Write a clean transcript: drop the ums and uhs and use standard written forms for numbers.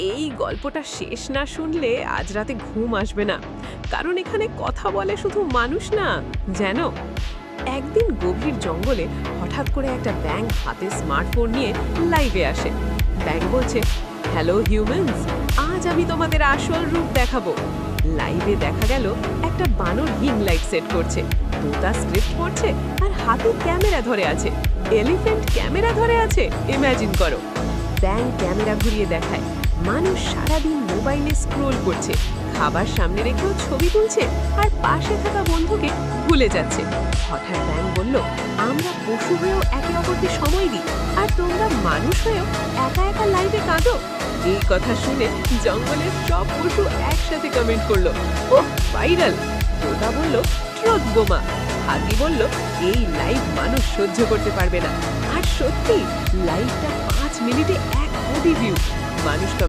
এই গল্পটা শেষ না শুনলে আজ রাতে ঘুম আসবে না, কারণ এখানে কথা বলে শুধু মানুষ না, যেন একদিন গভীর জঙ্গলে হঠাৎ করে একটা ব্যাঙ হাতে স্মার্টফোন নিয়ে লাইভে আসে। ব্যাঙ বলছে, হ্যালো হিউম্যানস, আজ আমি তোমাদের আসল রূপ দেখাবো। লাইভে দেখা গেল একটা বানর রিং লাইট সেট করছে, তোতা স্ক্রিপ্ট পড়ছে, আর হাতে ক্যামেরা ধরে আছে। এলিফ্যান্ট ক্যামেরা ধরে আছে, ইমাজিন করো। ব্যাঙ ক্যামেরা ঘুরিয়ে দেখায় মানুষ সারাদিন মোবাইলে স্ক্রোল করছে, খাবার সামনে রেখেও ছবি তুলছে, আর পাশে থাকা বন্ধুকে ভুলে যাচ্ছে। হঠাৎ ব্যাঙ বলল, আমরা পশু হয়েও একে অপরকে সময় দিই, আর তোমরা মানুষ হয়েও একা একা লাইভে কাঁদো। এই কথা শুনে জঙ্গলের সব পশু একসাথে কমেন্ট করলো, ওহ ভাইরাল। তোতা বলল, ট্রুথ বোমা। হাতি বলল, এই লাইভ মানুষ সহ্য করতে পারবে না। আর সত্যি লাইভটা 5 মিনিটে 1 কোটি ভিউ। মানুষ